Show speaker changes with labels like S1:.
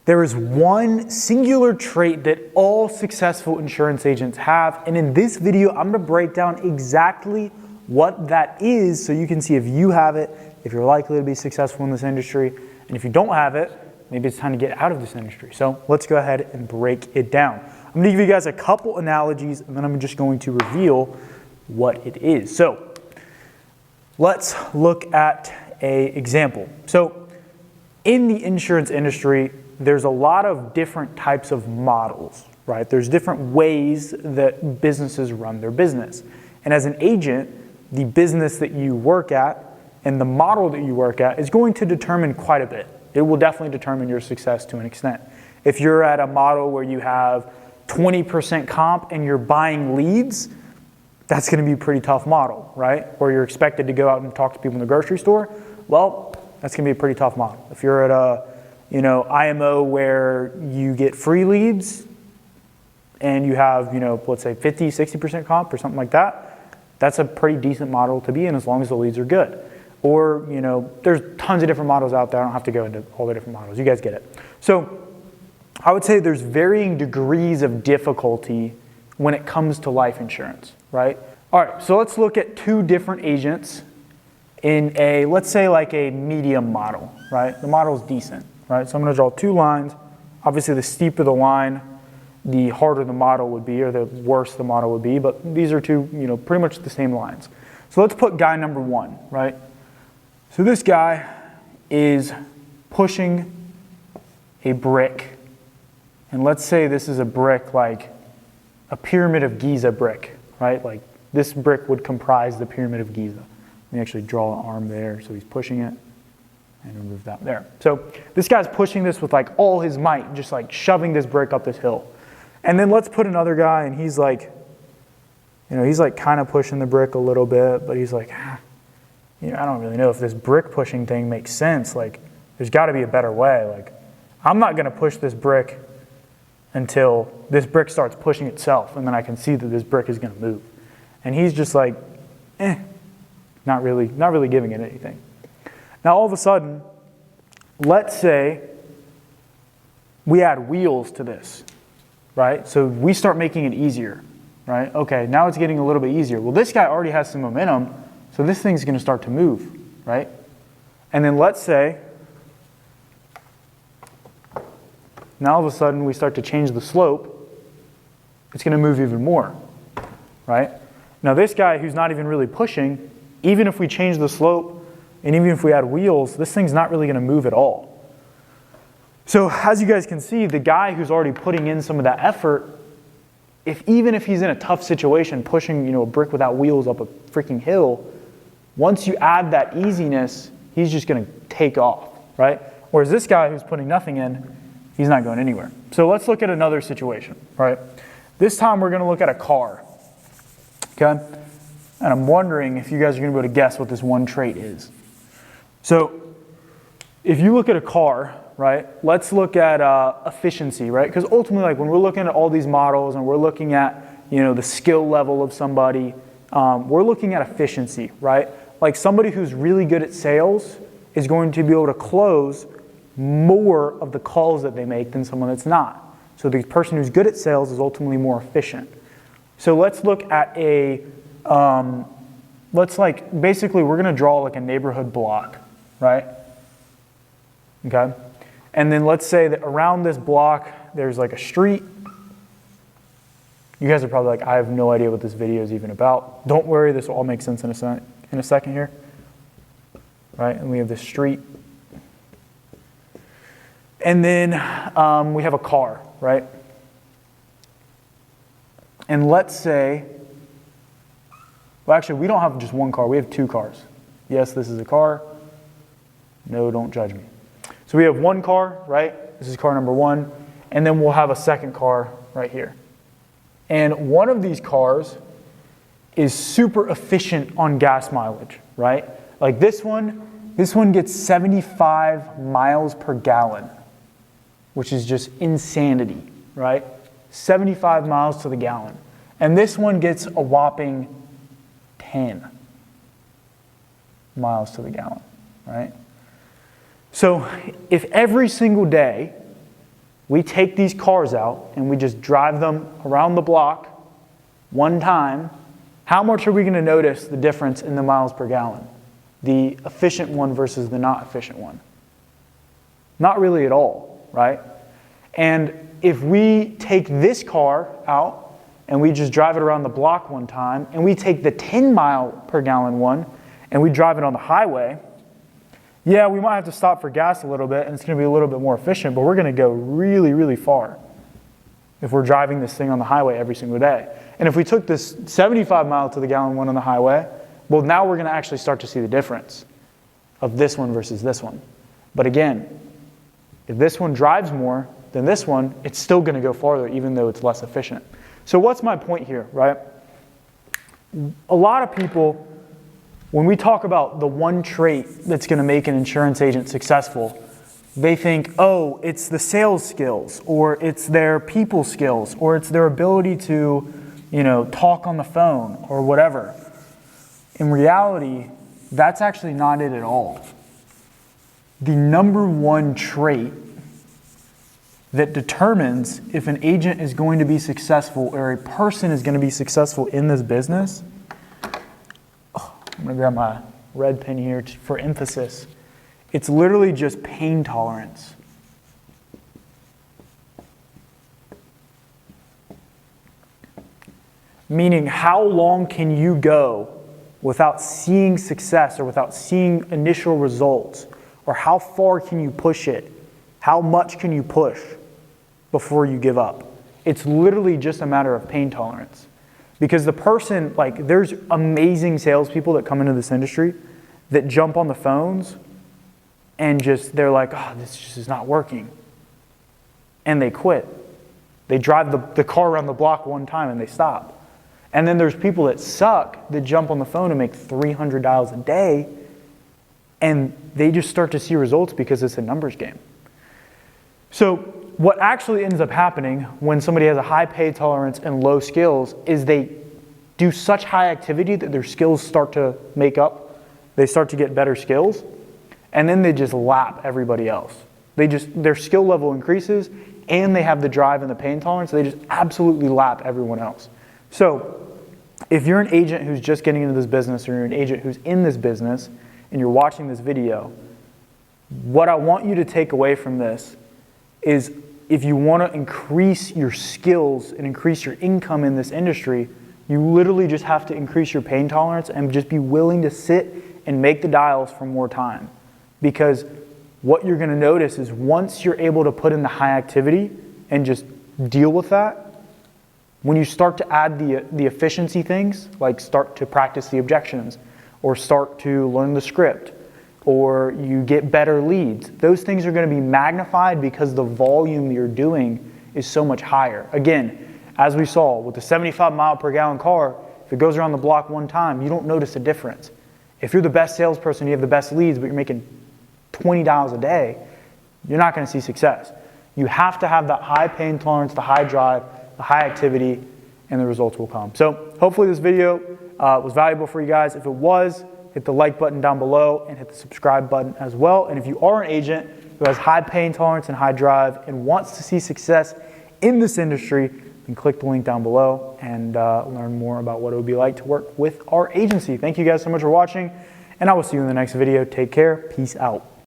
S1: There is one singular trait that all successful insurance agents have, and in this video, I'm gonna break down exactly what that is so you can see if you have it, if you're likely to be successful in this industry, and if you don't have it, maybe it's time to get out of this industry. So let's go ahead and break it down. I'm gonna give you guys a couple analogies, and then I'm just going to reveal what it is. So let's look at an example. So in the insurance industry, there's a lot of different types of models, right? There's different ways that businesses run their business. And as an agent, the business that you work at and the model that you work at is going to determine quite a bit. It will definitely determine your success to an extent. If you're at a model where you have 20% comp and you're buying leads, that's going to be a pretty tough model, right? Or you're expected to go out and talk to people in the grocery store, well, that's going to be a pretty tough model. If you're at a IMO where you get free leads and you have, let's say 50, 60% comp or something like that, that's a pretty decent model to be in as long as the leads are good. Or, there's tons of different models out there. I don't have to go into all the different models. You guys get it. So I would say there's varying degrees of difficulty when it comes to life insurance, right? All right, so let's look at two different agents in a, let's say like a medium model, right? The model is decent, right? So I'm going to draw two lines. Obviously, the steeper the line, the harder the model would be, or the worse the model would be, but these are two, pretty much the same lines. So let's put guy number one, right? So this guy is pushing a brick, and let's say this is a brick like a Pyramid of Giza brick, right? Like this brick would comprise the Pyramid of Giza. Let me actually draw an arm there, so he's pushing it, and remove that there. So this guy's pushing this with like all his might, just like shoving this brick up this hill. And then let's put another guy, and he's like, he's like kind of pushing the brick a little bit, but he's like, I don't really know if this brick pushing thing makes sense. Like, there's got to be a better way. Like, I'm not going to push this brick until this brick starts pushing itself, and then I can see that this brick is going to move. And he's just like, not really giving it anything. Now, all of a sudden, let's say we add wheels to this, right? So we start making it easier, right? Okay, now it's getting a little bit easier. Well, this guy already has some momentum, so this thing's going to start to move, right? And then let's say, now all of a sudden we start to change the slope, it's going to move even more, right? Now this guy who's not even really pushing, even if we change the slope, and even if we add wheels, this thing's not really going to move at all. So as you guys can see, the guy who's already putting in some of that effort, even if he's in a tough situation, pushing a brick without wheels up a freaking hill, once you add that easiness, he's just going to take off, right? Whereas this guy who's putting nothing in, he's not going anywhere. So let's look at another situation, right? This time we're going to look at a car, okay? And I'm wondering if you guys are going to be able to guess what this one trait is. So if you look at a car, right, let's look at efficiency, right? Because ultimately, like when we're looking at all these models and we're looking at, the skill level of somebody, we're looking at efficiency, right? Like somebody who's really good at sales is going to be able to close more of the calls that they make than someone that's not. So the person who's good at sales is ultimately more efficient. So let's look at basically we're going to draw like a neighborhood block, right? Okay. And then let's say that around this block, there's like a street. You guys are probably like, I have no idea what this video is even about. Don't worry, this will all make sense in a second here. Right, and we have this street. And then we have a car, right? And let's say, well actually we don't have just one car, we have two cars. Yes, this is a car. No, don't judge me. So we have one car, right? This is car number one. And then we'll have a second car right here. And one of these cars is super efficient on gas mileage, right? Like this one gets 75 miles per gallon, which is just insanity, right? 75 miles to the gallon. And this one gets a whopping 10 miles to the gallon, right? So if every single day we take these cars out and we just drive them around the block one time, how much are we going to notice the difference in the miles per gallon? The efficient one versus the not efficient one? Not really at all, right? And if we take this car out and we just drive it around the block one time, and we take the 10 mile per gallon one and we drive it on the highway, yeah, we might have to stop for gas a little bit and it's going to be a little bit more efficient, but we're going to go really, really far if we're driving this thing on the highway every single day. And if we took this 75 mile to the gallon one on the highway, well, now we're going to actually start to see the difference of this one versus this one. But again, if this one drives more than this one, it's still going to go farther even though it's less efficient. So what's my point here, right? A lot of people, when we talk about the one trait that's going to make an insurance agent successful, they think, oh, it's the sales skills, or it's their people skills, or it's their ability to, talk on the phone or whatever. In reality, that's actually not it at all. The number one trait that determines if an agent is going to be successful or a person is going to be successful in this business, I'm going to grab my red pen here for emphasis. It's literally just pain tolerance. Meaning, how long can you go without seeing success or without seeing initial results? Or how far can you push it? How much can you push before you give up? It's literally just a matter of pain tolerance. Because the person, there's amazing salespeople that come into this industry that jump on the phones and they're like, oh, this just is not working. And they quit. They drive the car around the block one time and they stop. And then there's people that suck that jump on the phone and make 300 dials a day, and they just start to see results because it's a numbers game. So what actually ends up happening when somebody has a high pay tolerance and low skills is they do such high activity that their skills start to make up. They start to get better skills, and then they just lap everybody else. Their skill level increases, and they have the drive and the pain tolerance. They just absolutely lap everyone else. So if you're an agent who's just getting into this business, or you're an agent who's in this business and you're watching this video, what I want you to take away from this is, if you want to increase your skills and increase your income in this industry, you literally just have to increase your pain tolerance and just be willing to sit and make the dials for more time. Because what you're going to notice is, once you're able to put in the high activity and just deal with that, when you start to add the efficiency things, like start to practice the objections, or start to learn the script, or you get better leads, those things are going to be magnified because the volume you're doing is so much higher. Again, as we saw with the 75 mile per gallon car, if it goes around the block one time, you don't notice a difference. If you're the best salesperson, you have the best leads, but you're making 20 dials a day, you're not going to see success. You have to have that high pain tolerance, the high drive, the high activity, and the results will come. So hopefully this video was valuable for you guys. If it was, hit the like button down below and hit the subscribe button as well. And if you are an agent who has high pain tolerance and high drive and wants to see success in this industry, then click the link down below and learn more about what it would be like to work with our agency. Thank you guys so much for watching, and I will see you in the next video. Take care. Peace out.